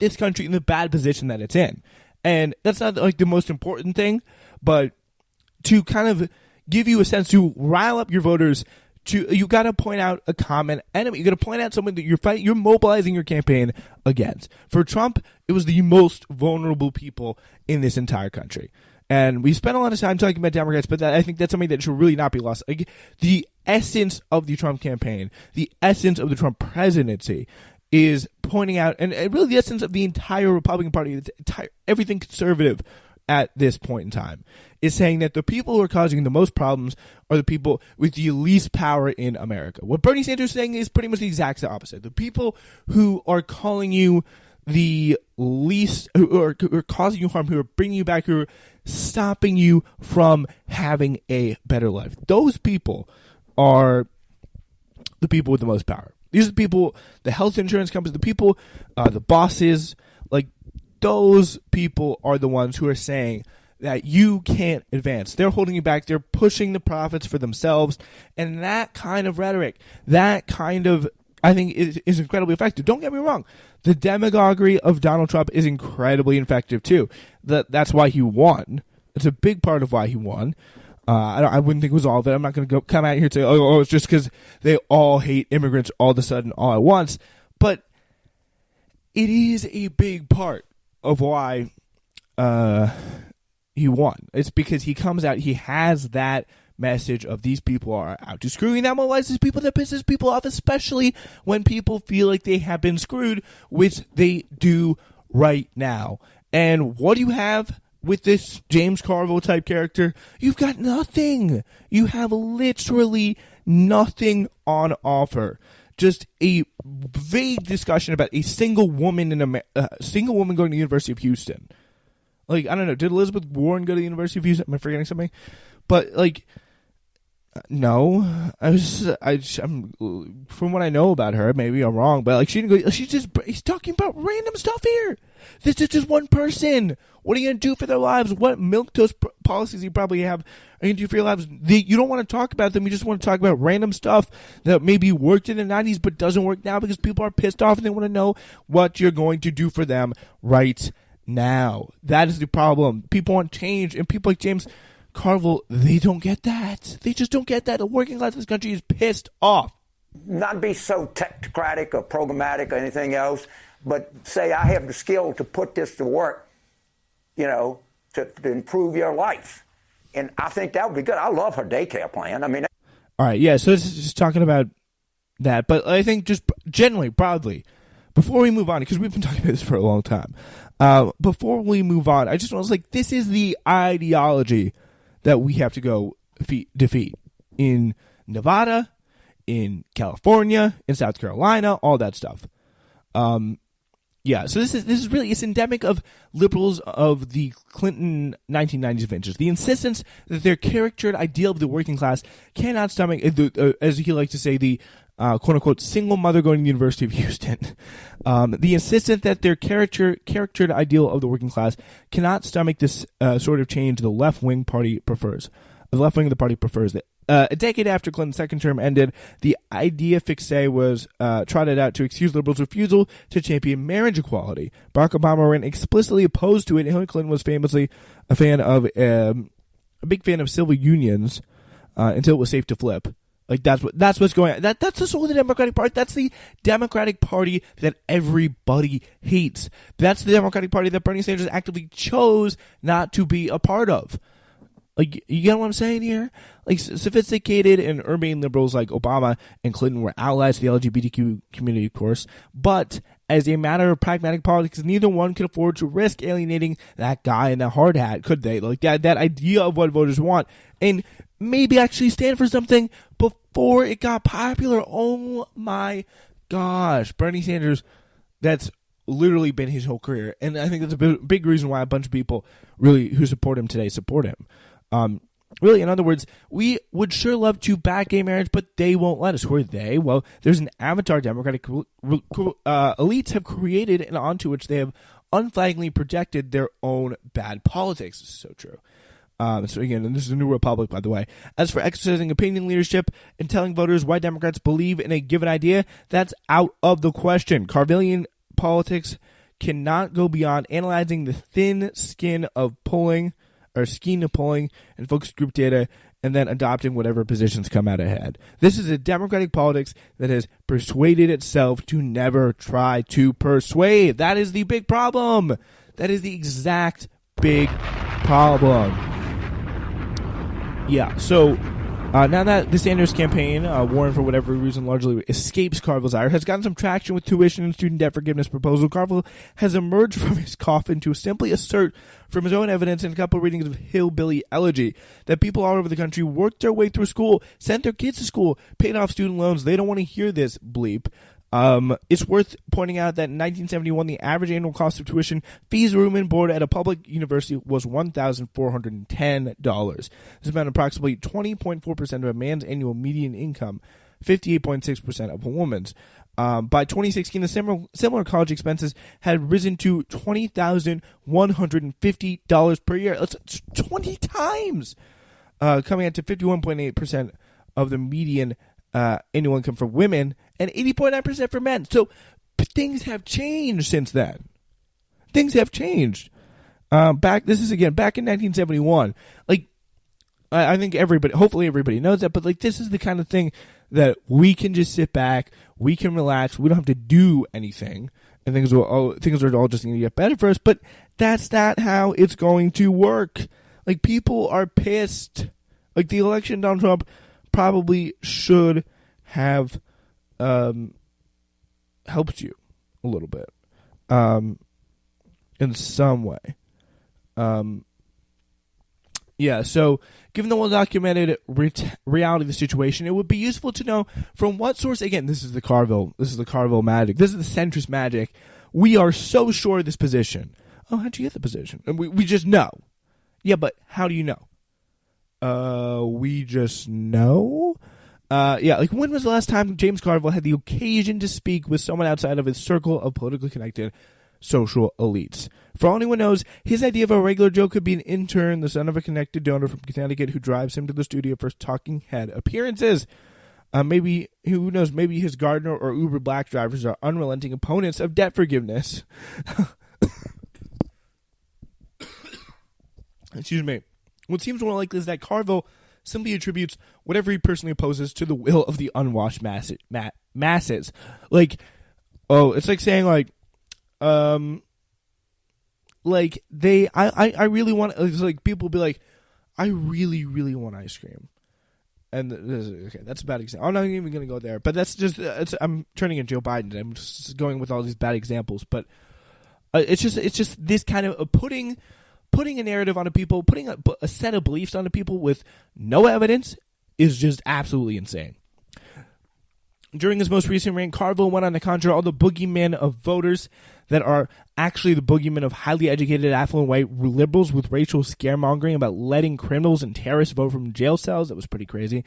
this country in the bad position that it's in. And that's not like the most important thing, but to kind of give you a sense to rile up your voters, you got to point out a common enemy. You got to point out something that you're mobilizing your campaign against. For Trump, it was the most vulnerable people in this entire country. And we spent a lot of time talking about Democrats, but I think that's something that should really not be lost. Like, the essence of the Trump campaign, the essence of the Trump presidency is pointing out, and really the essence of the entire Republican Party, everything conservative at this point in time, is saying that the people who are causing the most problems are the people with the least power in America. What Bernie Sanders is saying is pretty much the exact opposite. The people who are calling you the least, who are causing you harm, who are bringing you back, who are stopping you from having a better life, those people are the people with the most power. These are the people, the health insurance companies, the people, the bosses, like those people are the ones who are saying that you can't advance. They're holding you back. They're pushing the profits for themselves. And that kind of rhetoric, that kind of, I think, is incredibly effective. Don't get me wrong. The demagoguery of Donald Trump is incredibly effective too. That's why he won. It's a big part of why he won. I wouldn't think it was all of it. I'm not going to come out here and say, oh, it's just because they all hate immigrants all of a sudden, all at once. But it is a big part of why he won. It's because he comes out, he has that message of these people are out to screw you, and that mobilizes people, that pisses people off, especially when people feel like they have been screwed, which they do right now. And what do you have with this James Carville type character? You've got nothing. You have literally nothing on offer. Just a vague discussion about a single woman going to the University of Houston. Like, I don't know, did Elizabeth Warren go to the University of Houston? Am I forgetting something? But like, no, I'm from what I know about her, maybe I'm wrong, but like, she didn't go. He's talking about random stuff here. This is just one person. What are you gonna do for their lives? What milquetoast policies you probably have are you gonna do for your lives? You don't want to talk about them. You just want to talk about random stuff that maybe worked in the 90s but doesn't work now because people are pissed off and they want to know what you're going to do for them right now. That is the problem. People want change, and people like James Carville, they don't get that. They just don't get that. The working class of this country is pissed off. Not be so technocratic or programmatic or anything else, but say I have the skill to put this to work, to improve your life. And I think that would be good. I love her daycare plan. I mean, all right, yeah, so this is just talking about that. But I think just generally, broadly, before we move on, because we've been talking about this for a long time, before we move on, I just want to say, this is the ideology that we have to go defeat in Nevada, in California, in South Carolina, all that stuff. Yeah, so this is really, it's endemic of liberals of the Clinton 1990s vintage. The insistence that their caricatured ideal of the working class cannot stomach, as he likes to say, the quote-unquote single mother going to the University of Houston. The insistence that their caricatured ideal of the working class cannot stomach this sort of change the left-wing party prefers. The left wing of the party prefers that. A decade after Clinton's second term ended, the idea fixe was trotted out to excuse liberals' refusal to champion marriage equality. Barack Obama ran explicitly opposed to it, and Hillary Clinton was famously a big fan of civil unions until it was safe to flip. Like, that's what's going on. That's the soul of the Democratic Party. That's the Democratic Party that everybody hates. That's the Democratic Party that Bernie Sanders actively chose not to be a part of. Like, you get what I'm saying here? Like, sophisticated and urbane liberals like Obama and Clinton were allies to the LGBTQ community, of course, but as a matter of pragmatic politics, neither one could afford to risk alienating that guy in that hard hat, could they? Like, that idea of what voters want, and maybe actually stand for something before it got popular. Oh my gosh, Bernie Sanders, that's literally been his whole career, and I think that's a big reason why a bunch of people really who support him today support him. Really, in other words, we would sure love to back gay marriage, but they won't let us. Who are they? Well, there's an avatar Democratic elites have created and onto which they have unflaggingly projected their own bad politics. This is so true. So again, and this is a new republic, by the way. As for exercising opinion leadership and telling voters why Democrats believe in a given idea, that's out of the question. Carvillian politics cannot go beyond analyzing the thin skin of polling or skein of polling and focus group data and then adopting whatever positions come out ahead. This is a democratic politics that has persuaded itself to never try to persuade. That is the big problem. That is the exact big problem. Yeah, so now that the Sanders campaign, Warren, for whatever reason, largely escapes Carville's ire, has gotten some traction with tuition and student debt forgiveness proposal, Carville has emerged from his coffin to simply assert from his own evidence and a couple readings of Hillbilly Elegy that people all over the country worked their way through school, sent their kids to school, paid off student loans. They don't want to hear this bleep. It's worth pointing out that in 1971, the average annual cost of tuition, fees, room, and board at a public university was $1,410. This is about approximately 20.4% of a man's annual median income, 58.6% of a woman's. By 2016, the similar college expenses had risen to $20,150 per year. That's 20 times, coming out to 51.8% of the median annual income for women and 80.9% for men. So things have changed since then. Things have changed. Back in 1971. Like, I think hopefully everybody knows that, but like this is the kind of thing that we can just sit back, we can relax, we don't have to do anything, and things are all just going to get better for us. But that's not how it's going to work. Like, people are pissed. Like, the election, Donald Trump probably should have helped you a little bit in some way. So given the well-documented reality of the situation, it would be useful to know from what source. Again, this is the Carville magic. This is the centrist magic. We are so sure of this position. Oh, how'd you get the position? And we just know. Yeah, but how do you know? We just know. Like, when was the last time James Carville had the occasion to speak with someone outside of his circle of politically connected social elites? For all anyone knows, his idea of a regular Joe could be an intern, the son of a connected donor from Connecticut who drives him to the studio for talking head appearances. Maybe, who knows, maybe his Gardner or Uber Black drivers are unrelenting opponents of debt forgiveness. Excuse me. What seems more likely is that Carville simply attributes whatever he personally opposes to the will of the unwashed masses. Like, it's like saying, I really want, it's like people be like, I really, really want ice cream. And that's a bad example. I'm not even going to go there, but that's just, I'm turning into Joe Biden. I'm just going with all these bad examples, but it's just this kind of putting a narrative onto people, putting a set of beliefs onto people with no evidence is just absolutely insane. During his most recent reign, Carville went on to conjure all the boogeymen of voters that are actually the boogeymen of highly educated, affluent white liberals with racial scaremongering about letting criminals and terrorists vote from jail cells. That was pretty crazy.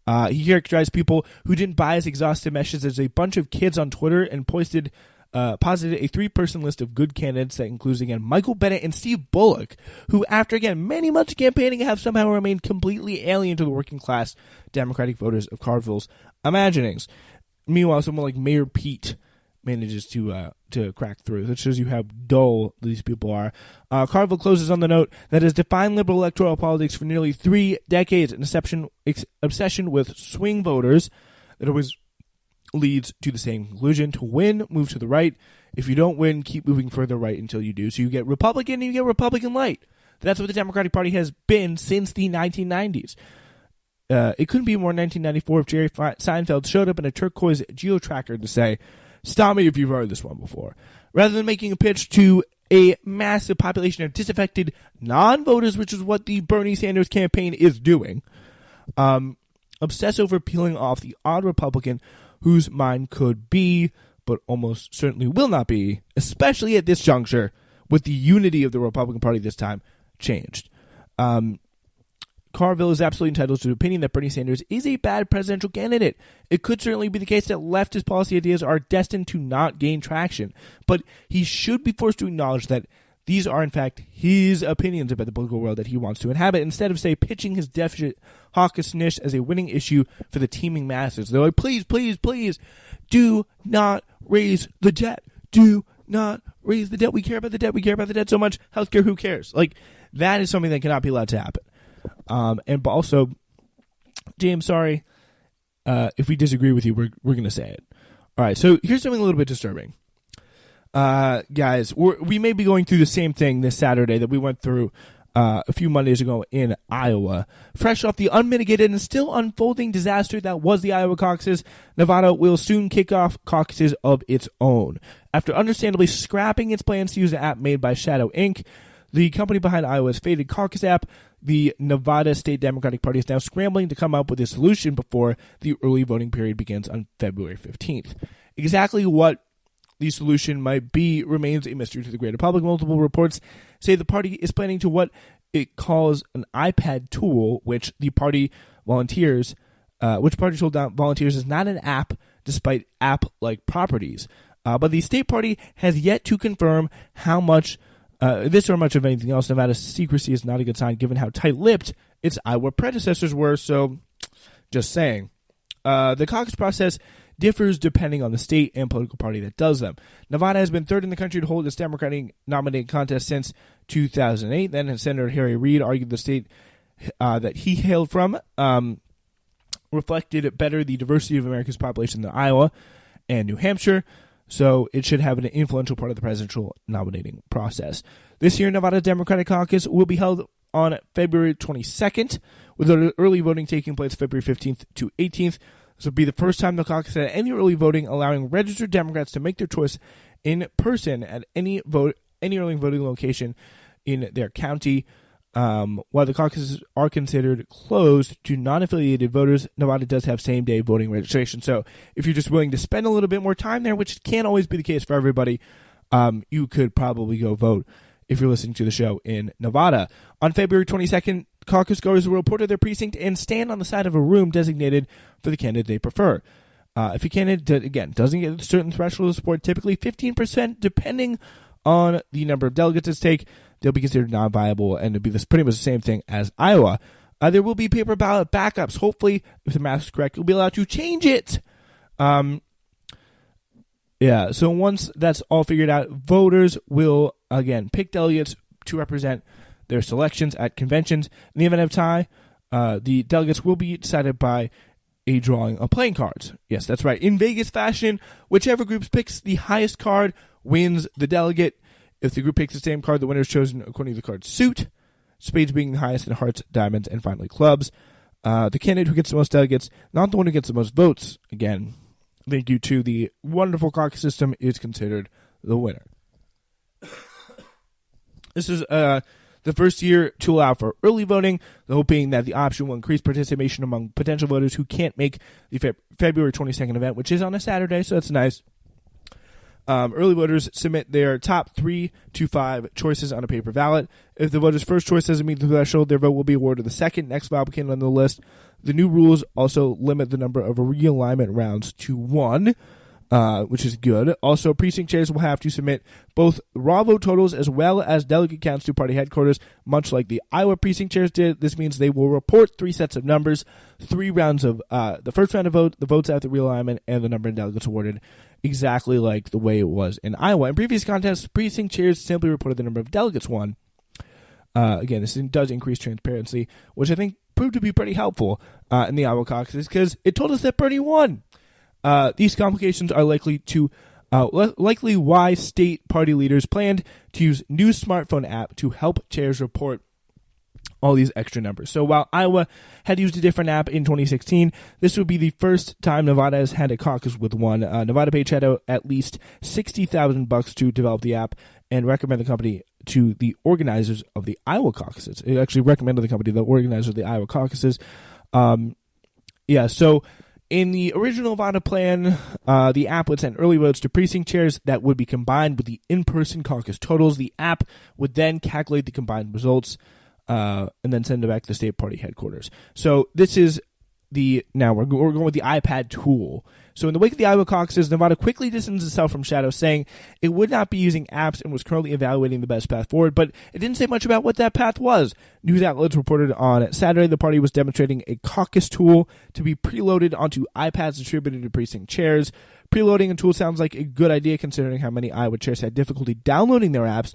He characterized people who didn't buy his exhaustive messages as a bunch of kids on Twitter and posited a 3-person list of good candidates that includes, again, Michael Bennet and Steve Bullock, who, after, again, many months of campaigning, have somehow remained completely alien to the working-class Democratic voters of Carville's imaginings. Meanwhile, someone like Mayor Pete manages to crack through. That shows you how dull these people are. Carville closes on the note that has defined liberal electoral politics for nearly 3 decades, an obsession with swing voters that always leads to the same conclusion: to win, move to the right. If you don't win, keep moving further right until you do. So you get Republican and you get Republican light. That's what the Democratic Party has been since the 1990s. It couldn't be more 1994 if Jerry Seinfeld showed up in a turquoise geo-tracker to say, "Stop me if you've heard this one before," rather than making a pitch to a massive population of disaffected non-voters, which is what the Bernie Sanders campaign is doing. Obsess over peeling off the odd Republican whose mind could be, but almost certainly will not be, especially at this juncture, with the unity of the Republican Party this time, changed. Carville is absolutely entitled to the opinion that Bernie Sanders is a bad presidential candidate. It could certainly be the case that leftist policy ideas are destined to not gain traction, but he should be forced to acknowledge that these are, in fact, his opinions about the political world that he wants to inhabit, instead of, say, pitching his deficit hawkishness as a winning issue for the teeming masses. They're like, please, please, please, do not raise the debt. Do not raise the debt. We care about the debt. We care about the debt so much. Healthcare, who cares? Like, that is something that cannot be allowed to happen. And also, James, sorry, if we disagree with you, we're going to say it. All right, so here's something a little bit disturbing. Guys, we may be going through the same thing this Saturday that we went through a few Mondays ago in Iowa. Fresh off the unmitigated and still unfolding disaster that was the Iowa caucuses, Nevada will soon kick off caucuses of its own. After understandably scrapping its plans to use an app made by Shadow Inc., the company behind Iowa's faded caucus app, the Nevada State Democratic Party is now scrambling to come up with a solution before the early voting period begins on February 15th. Exactly what the solution might be remains a mystery to the greater public. Multiple reports say the party is planning to what it calls an iPad tool, which the party volunteers, told volunteers is not an app, despite app-like properties. But the state party has yet to confirm how much this or much of anything else. Nevada's secrecy is not a good sign, given how tight-lipped its Iowa predecessors were. So, just saying, the caucus process differs depending on the state and political party that does them. Nevada has been third in the country to hold its Democratic nominating contest since 2008. Then Senator Harry Reid argued the state that he hailed from reflected better the diversity of America's population than Iowa and New Hampshire, so it should have an influential part of the presidential nominating process. This year, Nevada Democratic Caucus will be held on February 22nd, with early voting taking place February 15th to 18th. This will be the first time the caucus had any early voting, allowing registered Democrats to make their choice in person at any early voting location in their county. While the caucuses are considered closed to non-affiliated voters, Nevada does have same-day voting registration. So if you're just willing to spend a little bit more time there, which can't always be the case for everybody, you could probably go vote if you're listening to the show in Nevada. On February 22nd, caucus goers will report to their precinct and stand on the side of a room designated for the candidate they prefer. If a candidate, again, doesn't get a certain threshold of support, typically 15%, depending on the number of delegates at stake, they'll be considered non-viable, and it'll be pretty much the same thing as Iowa. There will be paper ballot backups. Hopefully, if the math is correct, you'll be allowed to change it. So once that's all figured out, voters will, again, pick delegates to represent their selections at conventions. In the event of tie, the delegates will be decided by a drawing of playing cards. Yes, that's right. In Vegas fashion, whichever group picks the highest card wins the delegate. If the group picks the same card, the winner is chosen according to the card's suit, spades being the highest, and hearts, diamonds, and finally clubs. The candidate who gets the most delegates, not the one who gets the most votes, again, thank you to the wonderful caucus system, is considered the winner. This is the first year to allow for early voting, the hope being that the option will increase participation among potential voters who can't make the February 22nd event, which is on a Saturday, so that's nice. Early voters submit their top 3 to 5 choices on a paper ballot. If the voter's first choice doesn't meet the threshold, their vote will be awarded the second next viable candidate on the list. The new rules also limit the number of realignment rounds to 1, which is good. Also, precinct chairs will have to submit both raw vote totals as well as delegate counts to party headquarters, much like the Iowa precinct chairs did. This means they will report 3 sets of numbers, 3 rounds of the first round of vote, the votes after realignment, and the number of delegates awarded, exactly like the way it was in Iowa. In previous contests, precinct chairs simply reported the number of delegates won. Again, this does increase transparency, which I think proved to be pretty helpful in the Iowa caucuses because it told us that Bernie won. These complications are likely why state party leaders planned to use new smartphone app to help chairs report all these extra numbers. So while Iowa had used a different app in 2016, this would be the first time Nevada has had a caucus with one. Nevada paid Shadow at least $60,000 to develop the app and recommend the company to the organizers of the Iowa caucuses. It actually recommended the company, the organizers of the Iowa caucuses. So in the original Nevada plan, the app would send early votes to precinct chairs that would be combined with the in-person caucus totals. The app would then calculate the combined results and then send it back to the state party headquarters. So this is now we're going with the iPad tool. So in the wake of the Iowa caucuses, Nevada quickly distanced itself from Shadow, saying it would not be using apps and was currently evaluating the best path forward, but it didn't say much about what that path was. News outlets reported on Saturday the party was demonstrating a caucus tool to be preloaded onto iPads distributed to precinct chairs. Preloading a tool sounds like a good idea considering how many Iowa chairs had difficulty downloading their apps